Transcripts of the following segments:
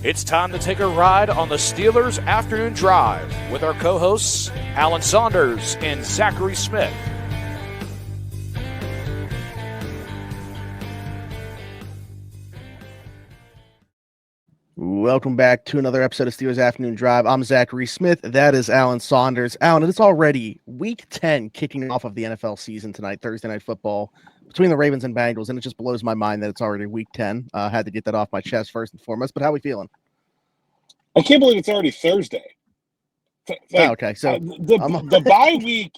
It's time to take a ride on the Steelers Afternoon Drive with our co-hosts, Alan Saunders and Zachary Smith. Welcome back to another episode of Steelers Afternoon Drive. I'm Zachary Smith. That is Alan Saunders. Alan, it's already Week 10 kicking off of the NFL season tonight, Thursday Night Football, between the Ravens and Bengals, and it just blows my mind that it's already Week 10. Had to get that off my chest first and foremost, but how are we feeling? I can't believe it's already Thursday. Okay. So the bye week,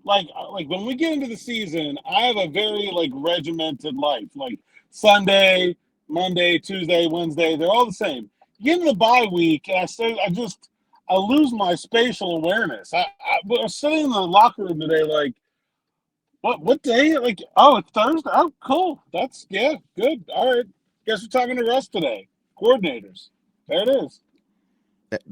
like when we get into the season, I have a very regimented life. Like Sunday, Monday, Tuesday, Wednesday, they're all the same. You get into the bye week, and I lose my spatial awareness. I was sitting in the locker room today, like, what day? Like, oh, it's Thursday. Oh, cool. That's good. All right. Guess we're talking to Russ today. Coordinators. There it is.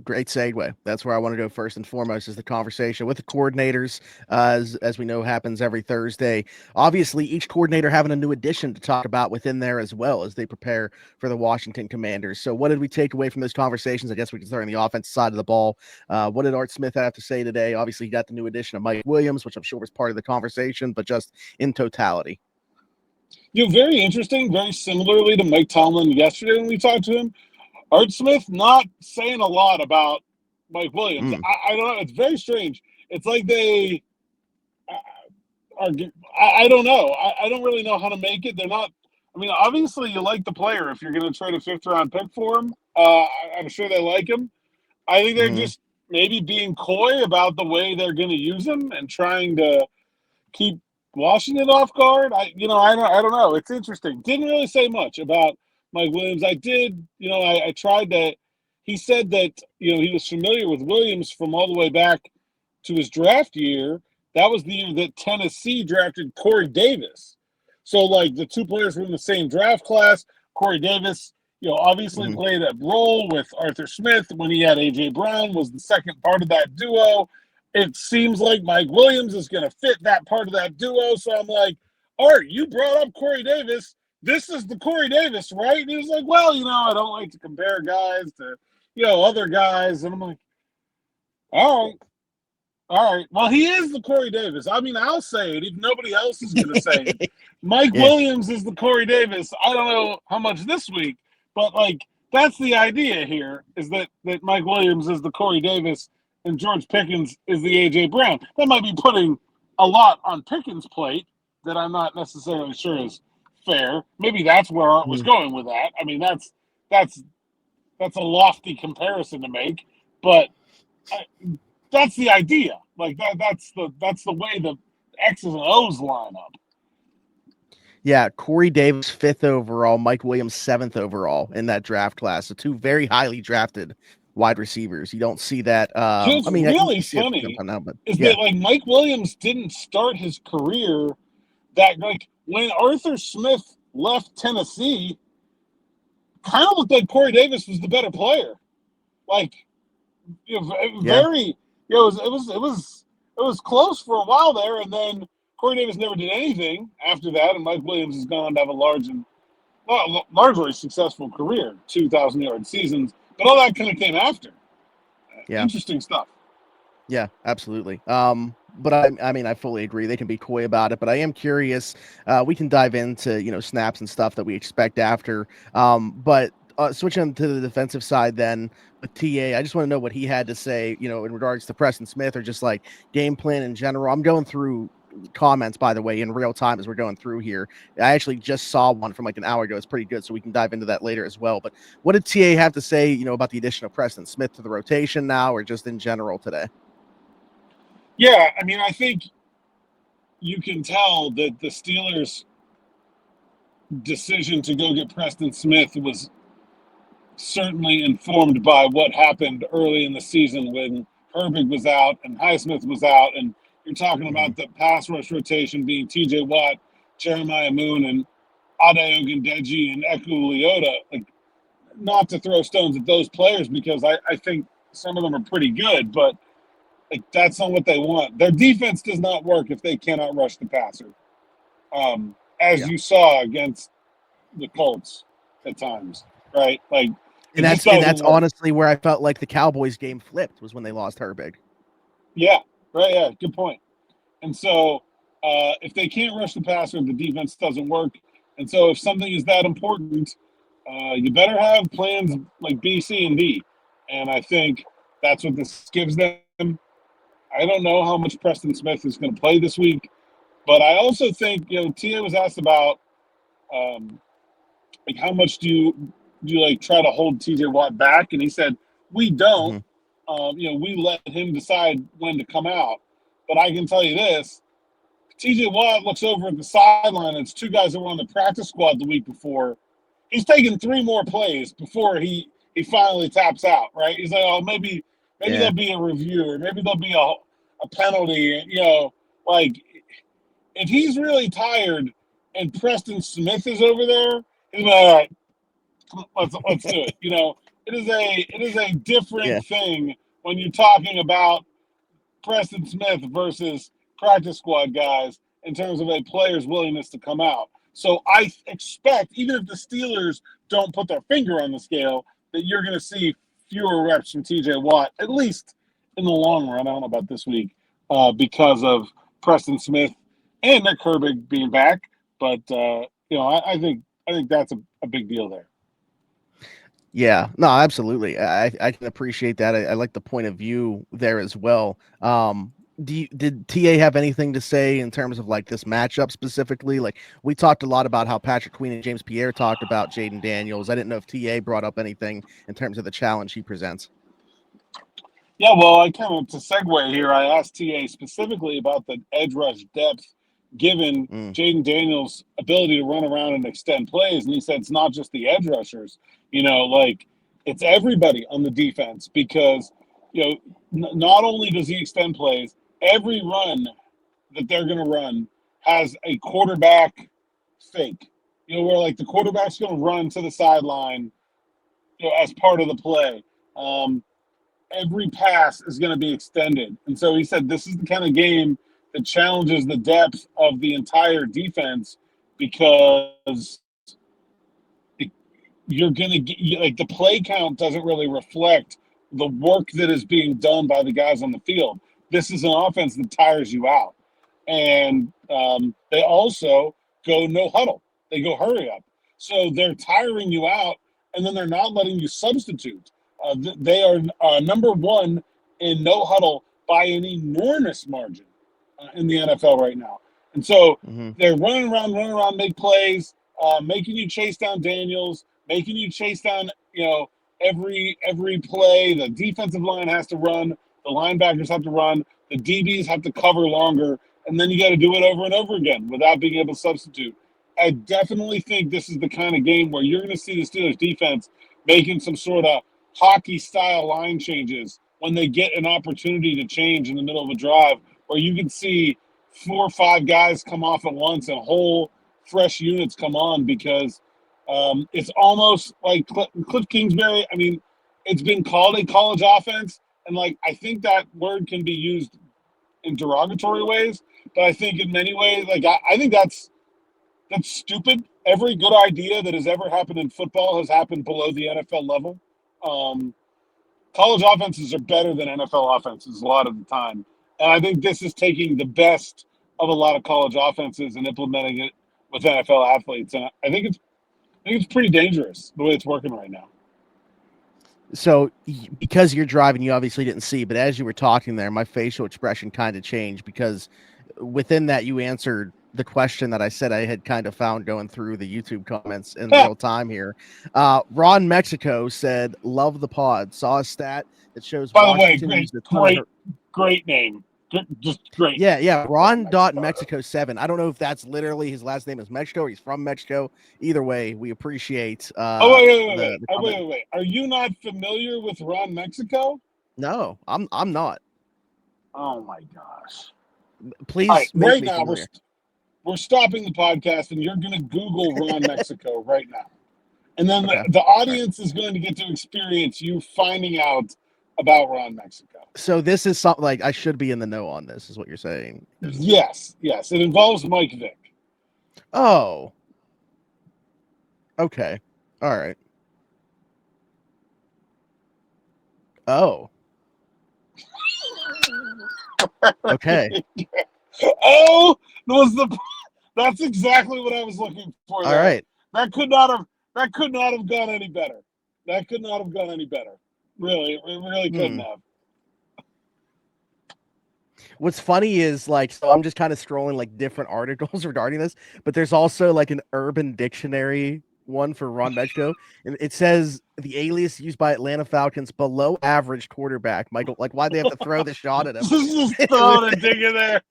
Great segue. That's where I want to go first and foremost, is the conversation with the coordinators, as we know happens every Thursday. Obviously, each coordinator having a new addition to talk about within there as well as they prepare for the Washington Commanders. So what did we take away from those conversations? I guess we can start on the offensive side of the ball. What did Art Smith have to say today? Obviously, he got the new addition of Mike Williams, which I'm sure was part of the conversation, but just in totality. Very interesting, very similarly to Mike Tomlin yesterday when we talked to him. Art Smith not saying a lot about Mike Williams. I don't know. It's very strange. It's like they are. I don't know. I don't really know how to make it. They're not. I mean, obviously, you like the player if you're going to trade a fifth-round pick for him. I'm sure they like him. I think they're just maybe being coy about the way they're going to use him and trying to keep Washington off guard. I don't know. It's interesting. Didn't really say much about Mike Williams. I did, I tried to. He said that, he was familiar with Williams from all the way back to his draft year. That was the year that Tennessee drafted Corey Davis. So, the two players were in the same draft class. Corey Davis, obviously played a role with Arthur Smith when he had A.J. Brown, was the second part of that duo. It seems like Mike Williams is going to fit that part of that duo. So I'm like, Art, you brought up Corey Davis. This is the Corey Davis, right? And he was like, well, I don't like to compare guys to, other guys. And I'm like, all right. Well, he is the Corey Davis. I mean, I'll say it if nobody else is going to say it. Mike Williams is the Corey Davis. I don't know how much this week, but, that's the idea here, is that Mike Williams is the Corey Davis and George Pickens is the A.J. Brown. That might be putting a lot on Pickens' plate that I'm not necessarily sure is fair. Maybe that's where Art was going with that. I mean, that's a lofty comparison to make, but that's the idea. That's the way the X's and O's line up. Yeah, Corey Davis 5th overall, Mike Williams 7th overall in that draft class. So two very highly drafted wide receivers. You don't see that. Really funny that Mike Williams didn't start his career that when Arthur Smith left Tennessee, kind of looked like Corey Davis was the better player. It was close for a while there, and then Corey Davis never did anything after that, and Mike Williams has gone on to have a largely successful career, 2,000-yard seasons, but all that kind of came after. Interesting stuff. Yeah, absolutely. But I fully agree. They can be coy about it, but I am curious. We can dive into, snaps and stuff that we expect after. But switching to the defensive side then with TA, I just want to know what he had to say, in regards to Preston Smith or just game plan in general. I'm going through comments, by the way, in real time as we're going through here. I actually just saw one from an hour ago. It's pretty good, so we can dive into that later as well. But what did TA have to say, about the addition of Preston Smith to the rotation now, or just in general today? Yeah, I mean, I think you can tell that the Steelers' decision to go get Preston Smith was certainly informed by what happened early in the season when Herbig was out and Highsmith was out, and you're talking about the pass rush rotation being T.J. Watt, Jeremiah Moon, and Ade Ogundeji and Eku Leota. Not to throw stones at those players because I think some of them are pretty good, but that's not what they want. Their defense does not work if they cannot rush the passer. As you saw against the Colts. at times, right? Like, and that's honestly where I felt like the Cowboys game flipped, was when they lost Herbig. Yeah, right. Yeah, good point. And so if they can't rush the passer, the defense doesn't work. And so if something is that important, you better have plans like B, C, and D. And I think that's what this gives them. I don't know how much Preston Smith is going to play this week, but I also think, TA was asked about like how much do you like try to hold TJ Watt back, and he said we don't. We let him decide when to come out. But I can tell you this: TJ Watt looks over at the sideline, and it's two guys that were on the practice squad the week before. He's taking 3 more plays before he finally taps out, right? He's like, oh, maybe there'll be a review, or maybe there'll be a penalty. Like if he's really tired and Preston Smith is over there, he's like, all right, let's do it. It is a different thing when you're talking about Preston Smith versus practice squad guys in terms of a player's willingness to come out. So I expect, even if the Steelers don't put their finger on the scale, that you're going to see fewer reps from TJ Watt, at least in the long run. I don't know about this week because of Preston Smith and Nick Herbig being back. But, I think that's a big deal there. Yeah, no, absolutely. I can appreciate that. I like the point of view there as well. Did TA have anything to say in terms of like this matchup specifically? Like we talked a lot about how Patrick Queen and James Pierre talked about Jaden Daniels. I didn't know if TA brought up anything in terms of the challenge he presents. Yeah, well, I kind of, to segue here, I asked TA specifically about the edge rush depth given Jaden Daniels' ability to run around and extend plays. And he said it's not just the edge rushers, it's everybody on the defense because, not only does he extend plays, every run that they're going to run has a quarterback fake, where like the quarterback's going to run to the sideline, as part of the play. Every pass is going to be extended. And so he said this is the kind of game that challenges the depth of the entire defense because you're going to get, like, the play count doesn't really reflect the work that is being done by the guys on the field. This is an offense that tires you out. And they also go no huddle. They go hurry up. So they're tiring you out, and then they're not letting you substitute. They are number 1 in no huddle by an enormous margin in the NFL right now. And so they're running around, make plays, making you chase down Daniels, making you chase down, every play. The defensive line has to run. The linebackers have to run. The DBs have to cover longer. And then you got to do it over and over again without being able to substitute. I definitely think this is the kind of game where you're going to see the Steelers defense making some sort of hockey-style line changes when they get an opportunity to change in the middle of a drive, where you can see 4 or 5 guys come off at once and whole fresh units come on because it's almost like Cliff Kingsbury. I mean, it's been called a college offense, and like I think that word can be used in derogatory ways, but I think in many ways, like I think that's stupid. Every good idea that has ever happened in football has happened below the NFL level. College offenses are better than NFL offenses a lot of the time. And I think this is taking the best of a lot of college offenses and implementing it with NFL athletes. And I think it's pretty dangerous the way it's working right now. So because you're driving, you obviously didn't see, but as you were talking there, my facial expression kind of changed because within that you answered the question that I said I had kind of found going through the YouTube comments in real time here. Ron Mexico said, love the pod. Saw a stat that shows. By the way, great name. Just great. Yeah. Ron.Mexico7. I don't know if that's literally his last name is Mexico or he's from Mexico. Either way, we appreciate. Wait. Are you not familiar with Ron Mexico? No, I'm not. Oh my gosh. Please. Right, right now, we're stopping the podcast and you're going to Google Ron Mexico right now. And then the audience is going to get to experience you finding out about Ron Mexico. So this is something like I should be in the know on this, is what you're saying. Yes. It involves Mike Vick. Oh. Okay. All right. Oh. Okay. Oh, that's exactly what I was looking for. All There. right. That could not have gone any better. That could not have gone any better. Really, it really couldn't have. What's funny is like, so I'm just kind of scrolling like different articles regarding this, but there's also like an Urban Dictionary one for Ron Mechko, and it says the alias used by Atlanta Falcons below average quarterback. Michael, like, why'd they have to throw the shot at him? Just throwing a dig in there.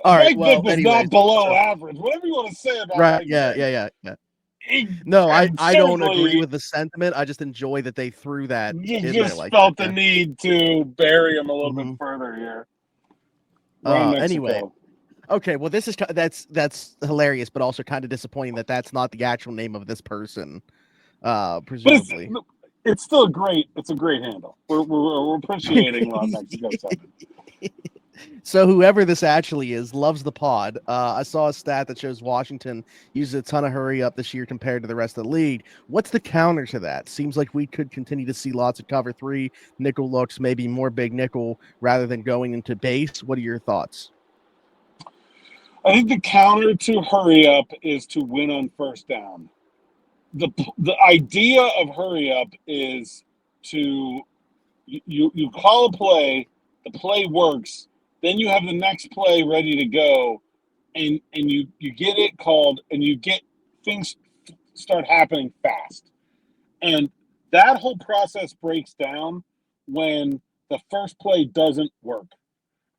All right. Mike Well, Vick was anyways, not below average. Whatever you want to say about right? Mike Yeah, Vick, yeah. No, I don't agree certainly with the sentiment. I just enjoy that they threw that in there just like felt that. the need to bury him a little Mhm. bit further here. Ron Mexico. Anyway, okay. Well, this is that's hilarious, but also kind of disappointing that that's not the actual name of this person. Presumably. But it's still great. It's a great handle. We're appreciating Ron Mexico 7. So whoever this actually is loves the pod. I saw a stat that shows Washington uses a ton of hurry up this year compared to the rest of the league. What's the counter to that? Seems like we could continue to see lots of cover 3, nickel looks, maybe more big nickel rather than going into base. What are your thoughts? I think the counter to hurry up is to win on first down. The idea of hurry up is to you call a play, the play works, then you have the next play ready to go, and you get it called, and you get things start happening fast. And that whole process breaks down when the first play doesn't work.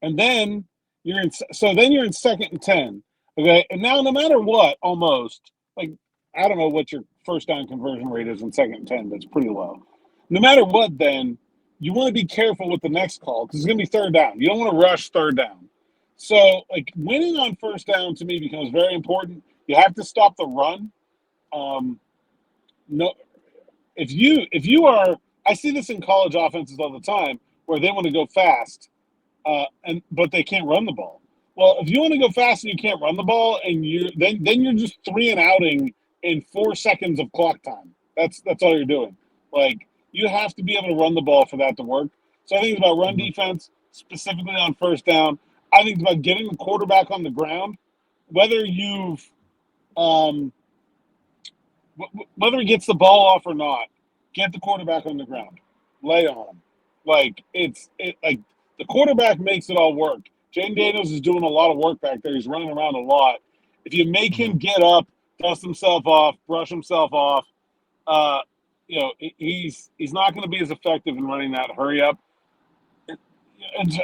And then you're in second and 10. Okay. And now no matter what, almost, like, I don't know what your first down conversion rate is in second and 10, but it's pretty low. No matter what, then you want to be careful with the next call because it's going to be third down. You don't want to rush third down. So, like, winning on first down to me becomes very important. You have to stop the run. No, if you are, I see this in college offenses all the time where they want to go fast, but they can't run the ball. Well, if you want to go fast and you can't run the ball, and then you're just 3 and outing in 4 seconds of clock time. That's all you're doing. Like, you have to be able to run the ball for that to work. So I think it's about run defense, specifically on first down. I think it's about getting the quarterback on the ground, whether whether he gets the ball off or not. Get the quarterback on the ground, lay on him. Like like the quarterback makes it all work. Jaden Daniels is doing a lot of work back there. He's running around a lot. If you make him get up, dust himself off, brush himself off, he's not going to be as effective in running that hurry up.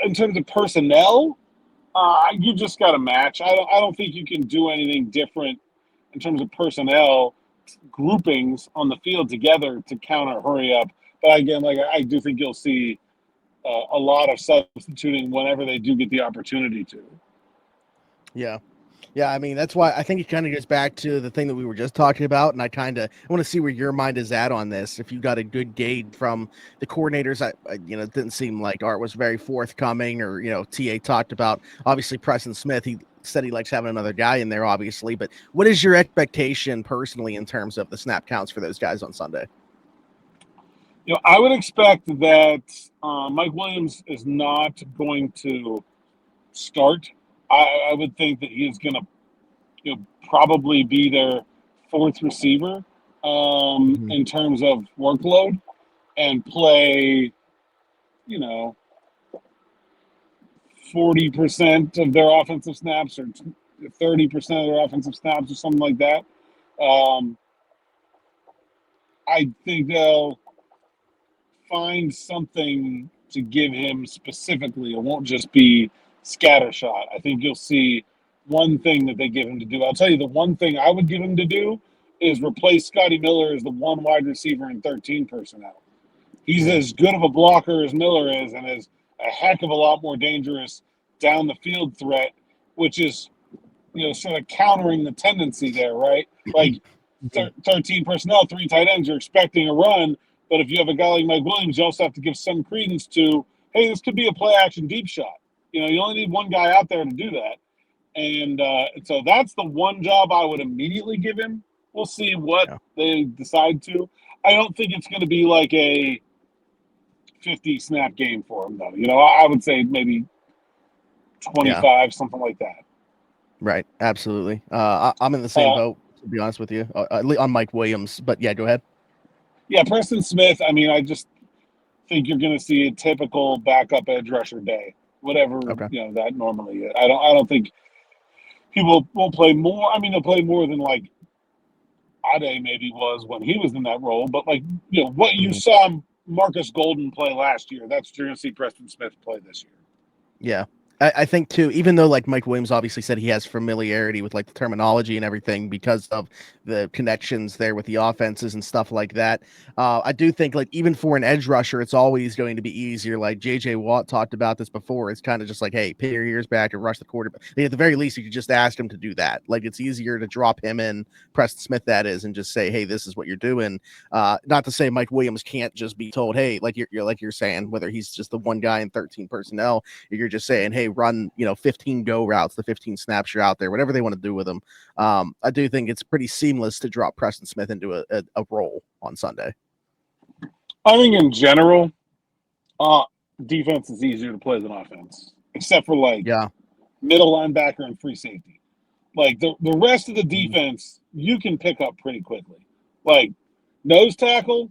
In terms of personnel, you just got to match. I don't think you can do anything different in terms of personnel groupings on the field together to counter hurry up. But again, like, I do think you'll see a lot of substituting whenever they do get the opportunity to. Yeah. I mean, that's why I think it kind of goes back to the thing that we were just talking about, and I want to see where your mind is at on this. If you got a good gauge from the coordinators, it didn't seem like Art was very forthcoming, or TA talked about obviously Preston Smith. He said he likes having another guy in there, obviously. But what is your expectation personally in terms of the snap counts for those guys on Sunday? I would expect that Mike Williams is not going to start. I would think that he is going to, probably be their fourth receiver in terms of workload, and play, 40% of their offensive snaps or 30% of their offensive snaps or something like that. I think they'll find something to give him specifically. It won't just be scattershot. I think you'll see one thing that they give him to do. I'll tell you, the one thing I would give him to do is replace Scotty Miller as the one wide receiver in 13 personnel. He's as good of a blocker as Miller is, and is a heck of a lot more dangerous down the field threat, which is, sort of countering the tendency there, right? Like 13 personnel, 3 tight ends, you're expecting a run. But if you have a guy like Mike Williams, you also have to give some credence to, hey, this could be a play-action deep shot. You only need one guy out there to do that. And so that's the one job I would immediately give him. We'll see what they decide to. I don't think it's going to be like a 50 snap game for him, though. I would say maybe 25, something like that. Right. Absolutely. I'm in the same boat, to be honest with you, on Mike Williams. But yeah, go ahead. Yeah, Preston Smith. I mean, I just think you're going to see a typical backup edge rusher day, whatever that normally is. I don't think people will play more. I mean, they'll play more than like Ade maybe was when he was in that role, but like what you saw Marcus Golden play last year, that's what you're going to see Preston Smith play this year. Yeah. I think too, even though like Mike Williams obviously said he has familiarity with like the terminology and everything because of the connections there with the offenses and stuff like that. I do think like even for an edge rusher, it's always going to be easier. Like JJ Watt talked about this before. It's kind of just like, hey, pin your ears back and rush the quarterback. At the very least, you could just ask him to do that. Like it's easier to drop him in, Preston Smith that is, and just say, hey, this is what you're doing. Not to say Mike Williams can't just be told, hey, like you're saying, whether he's just the one guy in 13 personnel, you're just saying, hey, run 15 go routes, the 15 snaps you're out there, whatever they want to do with them. I do think it's pretty seamless to drop Preston Smith into a role on Sunday. I think in general, defense is easier to play than offense, except for middle linebacker and free safety. Like the rest of the defense, you can pick up pretty quickly. Like nose tackle,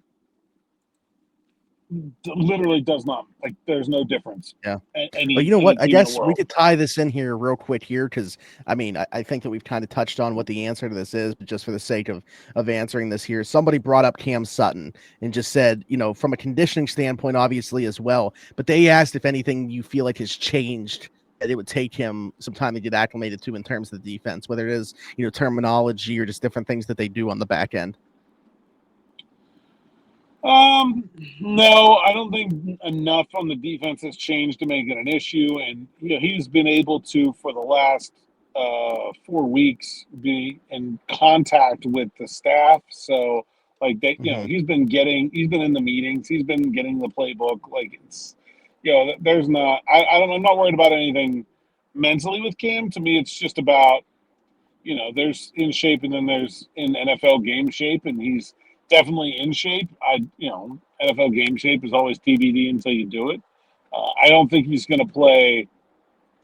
literally does not, like there's no difference. Yeah. But you know what? I guess we could tie this in here real quick here because I mean I think that we've kind of touched on what the answer to this is, but just for the sake of answering this here, somebody brought up Cam Sutton and just said, from a conditioning standpoint, obviously as well, but they asked if anything you feel like has changed that it would take him some time to get acclimated to in terms of the defense, whether it is terminology or just different things that they do on the back end. No, I don't think enough on the defense has changed to make it an issue. And, he's been able to, for the last 4 weeks, be in contact with the staff. So, like, he's been in the meetings, he's been getting the playbook. Like, it's, there's not, I'm not worried about anything mentally with Cam. To me, it's just about, there's in shape and then there's in NFL game shape, and he's definitely in shape. NFL game shape is always TBD until you do it. I don't think he's going to play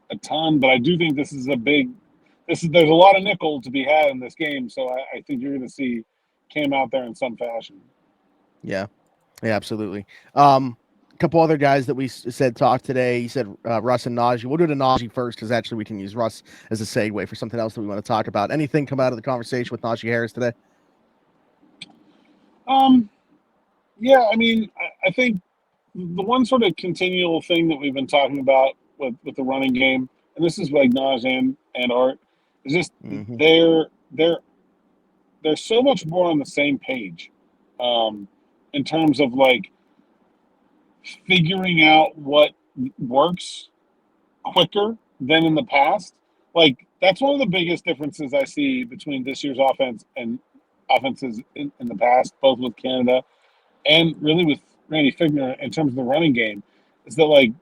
a ton, but I do think there's a lot of nickel to be had in this game. So I think you're going to see Cam out there in some fashion. Yeah, absolutely. A couple other guys that we said talk today. You said Russ and Najee. We'll do the Najee first because actually we can use Russ as a segue for something else that we want to talk about. Anything come out of the conversation with Najee Harris today? Yeah, I mean, I think the one sort of continual thing that we've been talking about with the running game, and this is like Najee and Art, is just they're so much more on the same page in terms of like figuring out what works quicker than in the past. Like that's one of the biggest differences I see between this year's offense and offenses in the past, both with Canada and really with Randy Figner in terms of the running game, is that like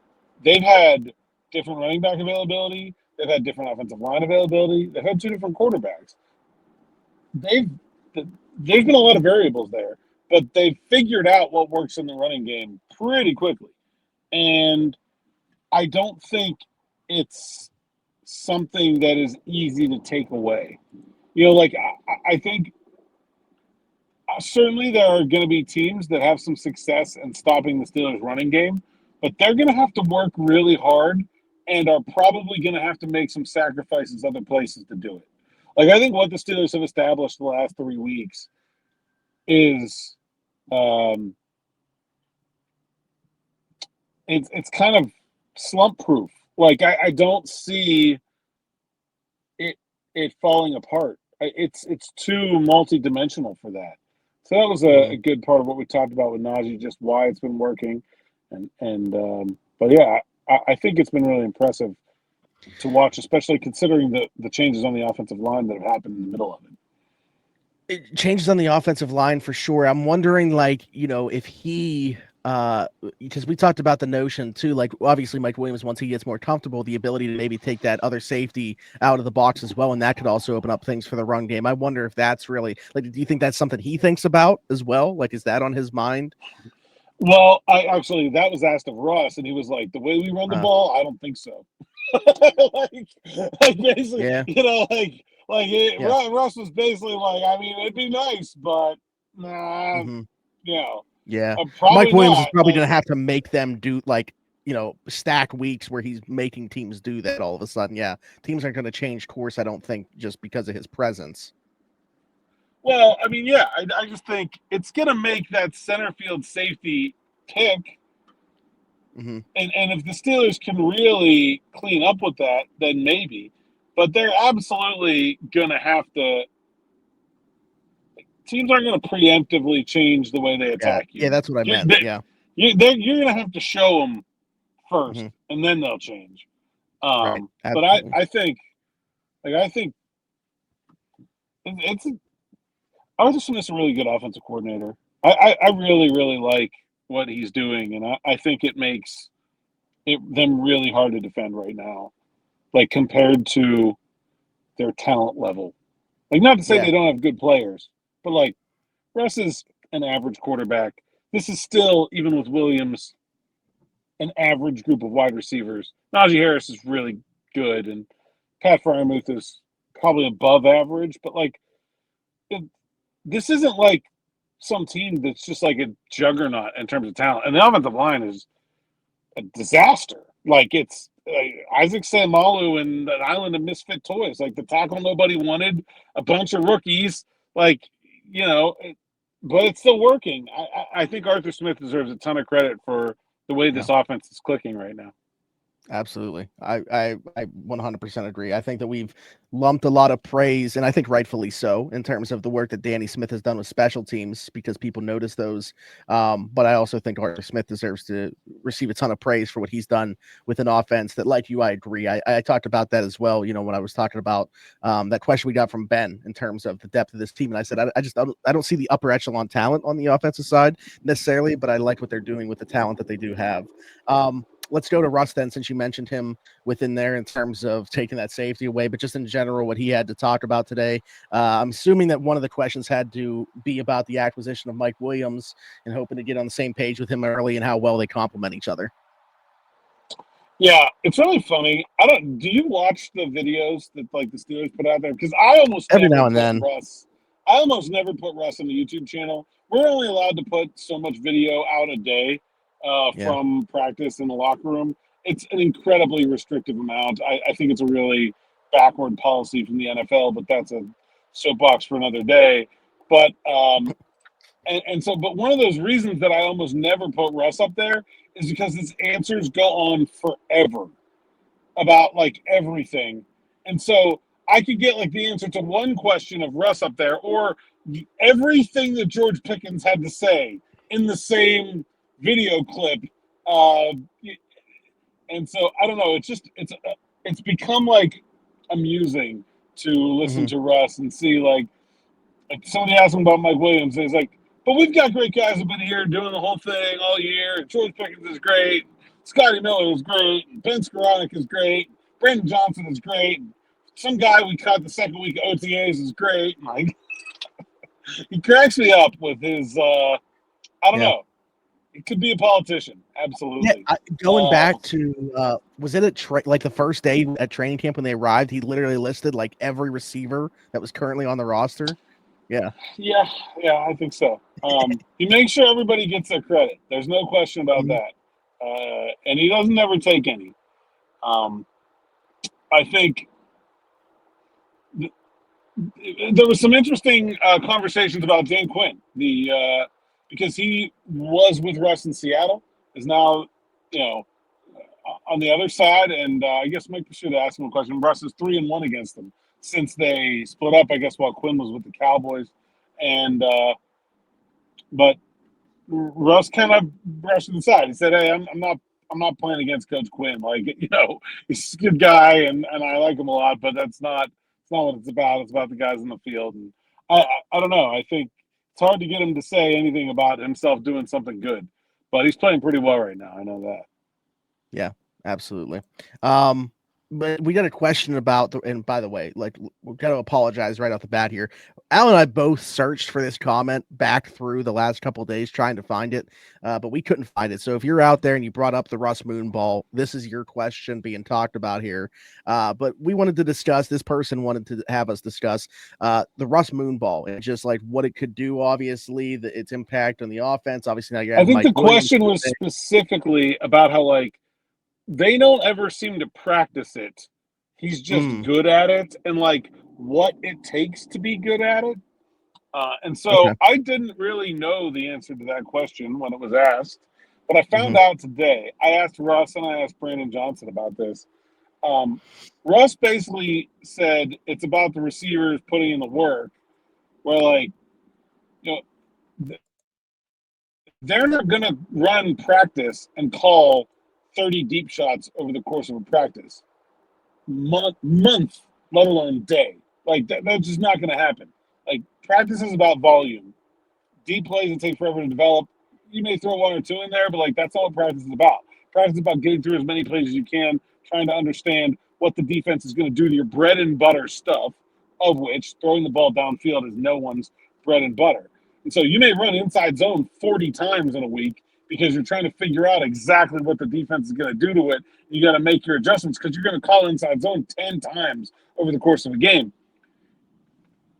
they've had different running back availability, they've had different offensive line availability, they've had 2 different quarterbacks. There's been a lot of variables there, but they've figured out what works in the running game pretty quickly. And I don't think it's something that is easy to take away. I think certainly there are going to be teams that have some success in stopping the Steelers' running game, but they're going to have to work really hard and are probably going to have to make some sacrifices other places to do it. Like, I think what the Steelers have established the last 3 weeks is it's kind of slump-proof. Like, I don't see it falling apart. It's too multi-dimensional for that. So that was a good part of what we talked about with Najee, just why it's been working, but yeah, I think it's been really impressive to watch, especially considering the changes on the offensive line that have happened in the middle of it. It changes on the offensive line for sure. I'm wondering, like, if he because we talked about the notion too, like obviously Mike Williams, once he gets more comfortable, the ability to maybe take that other safety out of the box as well, and that could also open up things for the run game. I wonder if that's really like, do you think that's something he thinks about as well? Like, is that on his mind? Well, I actually that was asked of Russ, and he was like, "The way we run the ball, I don't think so." like basically, Yeah, yeah, Russ was basically like, "I mean, it'd be nice, but nah, hmm you know, yeah. Mike probably Williams is not." probably Like, going to have to make them do like, stack weeks where he's making teams do that all of a sudden. Yeah, teams aren't going to change course, I don't think, just because of his presence. well, I mean, yeah, I just think it's gonna make that center field safety pick. Hmm And if the Steelers can really clean up with that, then maybe. But they're absolutely going to have to. Teams aren't going to preemptively change the way they Yeah, attack yeah, you. that's what I You're, meant. they, Yeah. you're going to have to show them first, hmm and then they'll change. Right. But Absolutely. I think it's Arthur Smith's a really good offensive coordinator. I really, really like what he's doing, and I think it makes them really hard to defend right now, like compared to their talent level. Like, not to say Yeah. they don't have good players, but like Russ is an average quarterback. This is still, even with Williams, an average group of wide receivers. Najee Harris is really good, and Pat Fryermuth is probably above average. But like, it, this isn't like some team that's just like a juggernaut in terms of talent. And the offensive line is a disaster. Like, it's Isaac Seumalo and an island of misfit toys. Like, the tackle nobody wanted, a bunch of rookies. Like, you know, but it's still working. I think Arthur Smith deserves a ton of credit for the way Yeah. this offense is clicking right now. Absolutely. I 100% agree. I think that we've lumped a lot of praise, and I think rightfully so, in terms of the work that Danny Smith has done with special teams because people notice those. But I also think Arthur Smith deserves to receive a ton of praise for what he's done with an offense that, like you, I agree. I talked about that as well, when I was talking about that question we got from Ben in terms of the depth of this team. And I said, I don't see the upper echelon talent on the offensive side necessarily, but I like what they're doing with the talent that they do have. Let's go to Russ then, since you mentioned him within there in terms of taking that safety away, but just in general, what he had to talk about today. I'm assuming that one of the questions had to be about the acquisition of Mike Williams and hoping to get on the same page with him early and how well they complement each other. Yeah, it's really funny. Do you watch the videos that like the Steelers put out there? Because I almost Every never now and put then. Russ. I almost never put Russ on the YouTube channel. We're only allowed to put so much video out a day Yeah. from practice in the locker room. It's an incredibly restrictive amount. I think it's a really backward policy from the NFL, but that's a soapbox for another day. But but one of those reasons that I almost never put Russ up there is because his answers go on forever about like everything. And so I could get like the answer to one question of Russ up there, or everything that George Pickens had to say in the same video clip. Uh, and so I don't know. It's become like amusing to listen Mm-hmm. to Russ and see like somebody asked him about Mike Williams, and he's like, "But we've got great guys who've been here doing the whole thing all year. George Pickens is great. Scotty Miller is great. Ben Skoranek is great. Brandon Johnson is great. Some guy we caught the second week of OTAs is great." Like, he cracks me up with his. I don't Yeah. know. He could be a politician. Yeah, Absolutely. going back to was it like the first day at training camp when they arrived? He literally listed like every receiver that was currently on the roster. Yeah, Yeah, I think so. He makes sure everybody gets their credit. There's no question about Mhm. that. And he doesn't ever take any. Um, I think there was some interesting conversations about Dan Quinn, because he was with Russ in Seattle, is now, you know, on the other side, and I guess Mike should ask him a question. Russ is 3-1 against them since they split up. I guess while Quinn was with the Cowboys, and but Russ kind of brushed it aside. He said, "Hey, I'm not playing against Coach Quinn. Like, he's a good guy, and I like him a lot, but it's not what it's about. It's about the guys in the field." And I don't know. I think it's hard to get him to say anything about himself doing something good, But he's playing pretty well right now. I know that. Yeah, absolutely. But we got a question about and by the way, like we've got to apologize right off the bat here. Al and I both searched for this comment back through the last couple of days trying to find it, but we couldn't find it. So if you're out there and you brought up the Russ Moonball, this is your question being talked about here. But we wanted to discuss, this person wanted to have us discuss the Russ Moonball and just like what it could do, obviously, its impact on the offense. Obviously, now you're I think Mike the question was specifically about how, like, they don't ever seem to practice it. He's just good at it, and like what it takes to be good at it. And so I didn't really know the answer to that question when it was asked, but I found out today. I asked Russ and I asked Brandon Johnson about this. Russ basically said it's about the receivers putting in the work, where, like, you know, they're not going to run practice and call 30 deep shots over the course of a practice month, let alone day. Like that's just not going to happen. Like, practice is about volume. Deep plays that take forever to develop. You may throw one or two in there, but like that's all what practice is about. Practice is about getting through as many plays as you can, trying to understand what the defense is going to do to your bread and butter stuff, of which throwing the ball downfield is no one's bread and butter. And so you may run inside zone 40 times in a week because you're trying to figure out exactly what the defense is going to do to it. You got to make your adjustments because you're going to call inside zone 10 times over the course of a game.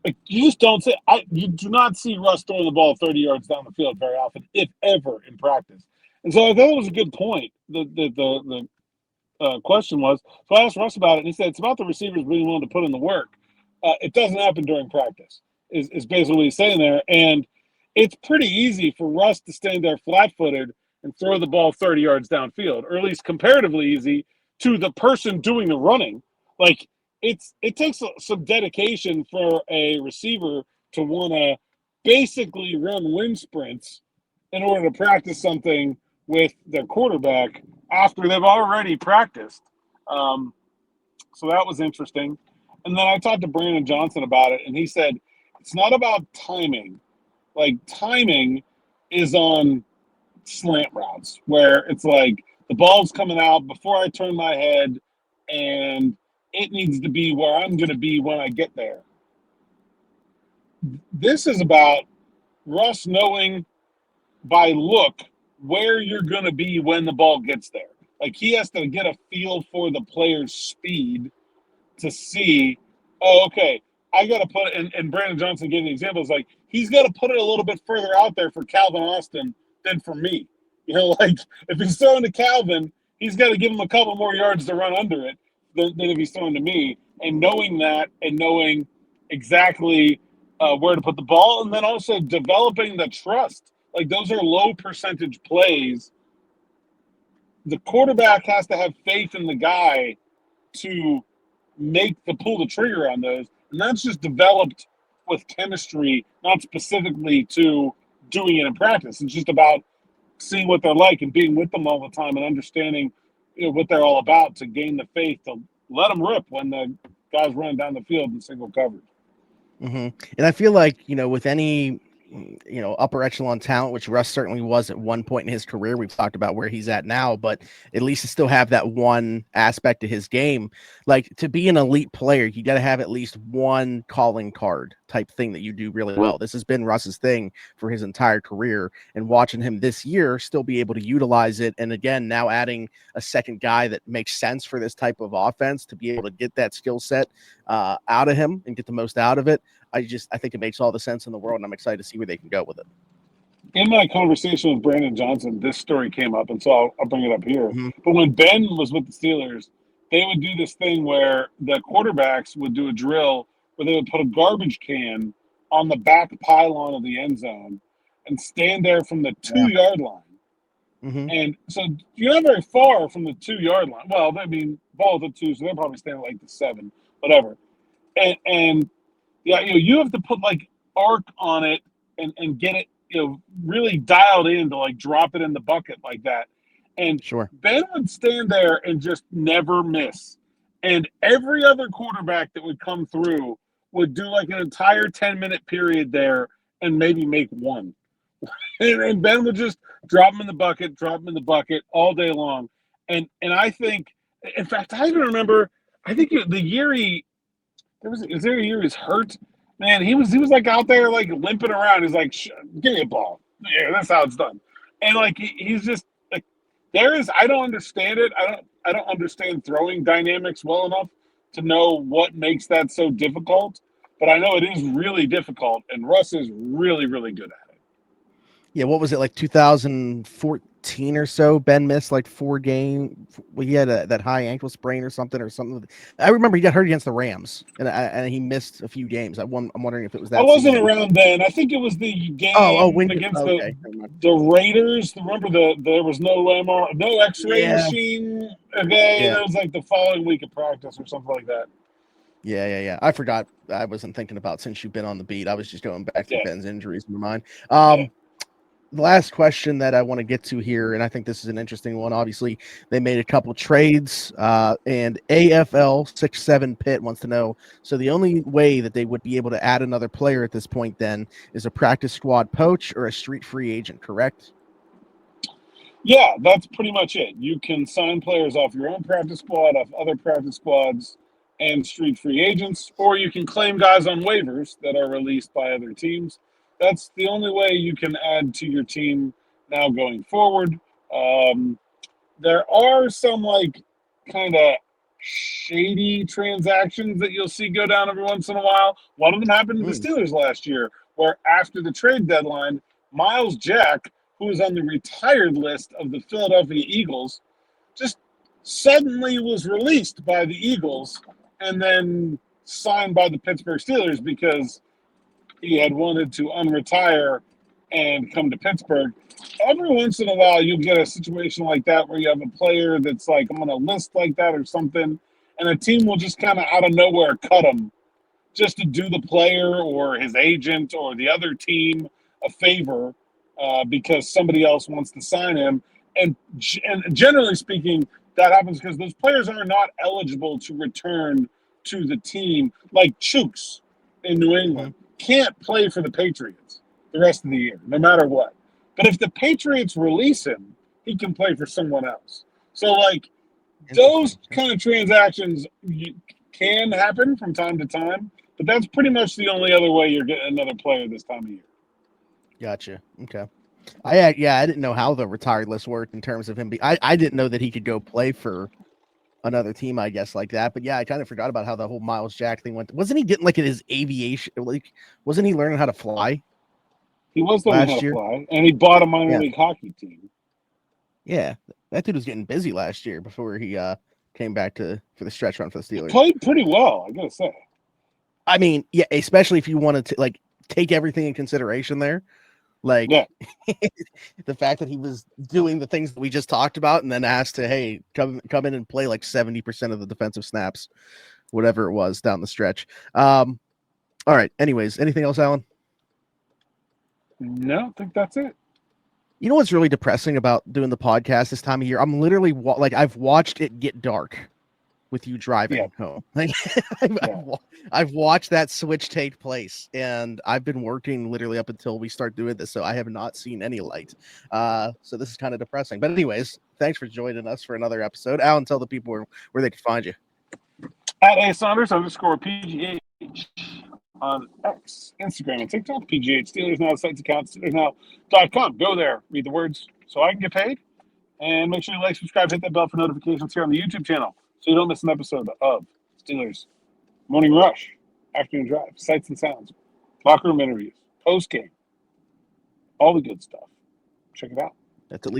Like, you just don't see. You do not see Russ throwing the ball 30 yards down the field very often, if ever, in practice. And so I thought it was a good point. The question was, so I asked Russ about it, and he said it's about the receivers being willing to put in the work. It doesn't happen during practice. Is basically what he's saying there, and it's pretty easy for Russ to stand there flat-footed and throw the ball 30 yards downfield, or at least comparatively easy to the person doing the running. Like, it takes some dedication for a receiver to want to basically run wind sprints in order to practice something with their quarterback after they've already practiced. So that was interesting. And then I talked to Brandon Johnson about it, and he said it's not about timing. Like, timing is on slant routes where it's like the ball's coming out before I turn my head, and it needs to be where I'm going to be when I get there. This is about Russ knowing by look where you're going to be when the ball gets there. Like, he has to get a feel for the player's speed to see, oh, okay, I got to put it, and Brandon Johnson gave the examples, like, he's got to put it a little bit further out there for Calvin Austin than for me. You know, like, if he's throwing to Calvin, he's got to give him a couple more yards to run under it than if he's throwing to me. And knowing that, and knowing exactly where to put the ball, and then also developing the trust. Like, those are low percentage plays. The quarterback has to have faith in the guy to pull the trigger on those. And that's just developed with chemistry, not specifically to doing it in practice. It's just about seeing what they're like and being with them all the time and understanding, you know, what they're all about to gain the faith to let them rip when the guys run down the field in single coverage. And I feel like, you know, with any, you know, upper echelon talent, which Russ certainly was at one point in his career, we've talked about where he's at now, but at least to still have that one aspect of his game. Like, to be an elite player, you got to have at least one calling card type thing that you do really well. This has been Russ's thing for his entire career, and watching him this year still be able to utilize it. And again, now adding a second guy that makes sense for this type of offense to be able to get that skill set out of him and get the most out of it. I think it makes all the sense in the world, and I'm excited to see where they can go with it. In my conversation with Brandon Johnson, this story came up, and so I'll bring it up here. But when Ben was with the Steelers, they would do this thing where the quarterbacks would do a drill where they would put a garbage can on the back pylon of the end zone and stand there from the 2-yard line. And so you're not very far from the 2-yard line. Well, I mean, ball's at 2, so they're probably standing like the 7, whatever. And yeah, you know, you have to put like arc on it and get it, you know, really dialed in to like drop it in the bucket like that. And Ben would stand there and just never miss. And every other quarterback that would come through would do like an entire 10-minute period there and maybe make one. And Ben would just drop him in the bucket all day long. And I think, in fact, I even remember, I think the year is there a year he's hurt? Man, he was like out there like limping around. He's like, give me a ball. Yeah, that's how it's done. And like he's just like I don't understand it. I don't understand throwing dynamics well enough to know what makes that so difficult. But I know it is really difficult, and Russ is really, really good at it. Yeah, what was it, like 2014 or so? Ben missed like 4 games. Well, he had that high ankle sprain or something. I remember he got hurt against the Rams, and he missed a few games. I'm wondering if it was that. I wasn't season. around then. I think it was the game against the Raiders. Remember there was no X-ray machine. Okay, and it was like the following week of practice or something like that. Yeah. I forgot. I wasn't thinking about, since you've been on the beat. I was just going back to Ben's injuries in my mind. The last question that I want to get to here, and I think this is an interesting one. Obviously, they made a couple trades, and AFL 67 Pitt wants to know, so the only way that they would be able to add another player at this point then is a practice squad poach or a street free agent, correct? Yeah, that's pretty much it. You can sign players off your own practice squad, off other practice squads, and street free agents, or you can claim guys on waivers that are released by other teams. That's the only way you can add to your team now going forward. There are some like kind of shady transactions that you'll see go down every once in a while. One of them happened to the Steelers last year, where after the trade deadline, Miles Jack, who was on the retired list of the Philadelphia Eagles, just suddenly was released by the Eagles and then signed by the Pittsburgh Steelers because he had wanted to unretire and come to Pittsburgh. Every once in a while, you'll get a situation like that where you have a player that's like, I'm on a list like that or something, and a team will just kind of out of nowhere cut him just to do the player or his agent or the other team a favor because somebody else wants to sign him. And generally speaking, that happens because those players are not eligible to return to the team, like Chooks in New England. Can't play for the Patriots the rest of the year, no matter what. But if the Patriots release him, he can play for someone else. So, like, those kind of transactions can happen from time to time, but that's pretty much the only other way you're getting another player this time of year. Gotcha. Okay. I didn't know how the retired list worked in terms of him. I didn't know that he could go play for another team, I guess, like that. But yeah, I kind of forgot about how the whole Miles Jack thing went. Wasn't he getting like in his aviation? Like, wasn't he learning how to fly? He was learning how to fly, and he bought a minor league hockey team. Yeah, that dude was getting busy last year before he came back for the stretch run for the Steelers. He played pretty well, I gotta say. I mean, yeah, especially if you wanted to like take everything in consideration there. Like the fact that he was doing the things that we just talked about and then asked to, hey, come in and play like 70% of the defensive snaps, whatever it was down the stretch. All right. Anyways, anything else, Alan? No, I think that's it. You know what's really depressing about doing the podcast this time of year? I'm literally I've watched it get dark with you driving home. Like I've watched that switch take place, and I've been working literally up until we start doing this, so I have not seen any light. So this is kind of depressing. But anyways, thanks for joining us for another episode. Alan, tell the people where they can find you. At @Saunders_PGH on X, Instagram, and TikTok. PGH Steelers Now sites account, SteelersNow.com. Go there, read the words so I can get paid, and make sure you like, subscribe, hit that bell for notifications here on the YouTube channel so you don't miss an episode of Steelers Morning Rush, Afternoon Drive, Sights and Sounds, locker room interviews, post game, all the good stuff. Check it out. That's at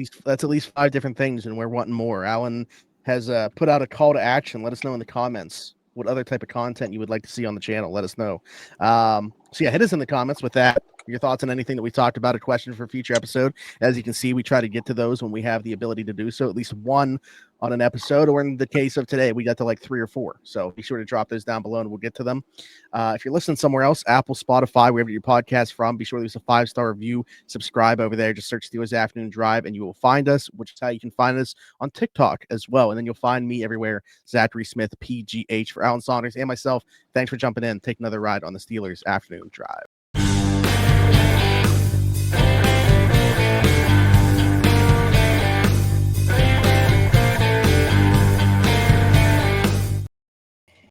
least 5 different things, and we're wanting more. Alan has put out a call to action. Let us know in the comments what other type of content you would like to see on the channel. Let us know. So yeah, hit us in the comments with that. Your thoughts on anything that we talked about, a question for a future episode. As you can see, we try to get to those when we have the ability to do so, at least one on an episode, or in the case of today, we got to like 3 or 4. So be sure to drop those down below and we'll get to them. If you're listening somewhere else, Apple, Spotify, wherever your podcast from, be sure to leave a 5-star review, subscribe over there. Just search Steelers Afternoon Drive and you will find us, which is how you can find us on TikTok as well. And then you'll find me everywhere, Zachary Smith, PGH. For Alan Saunders and myself, thanks for jumping in. Take another ride on the Steelers Afternoon Drive.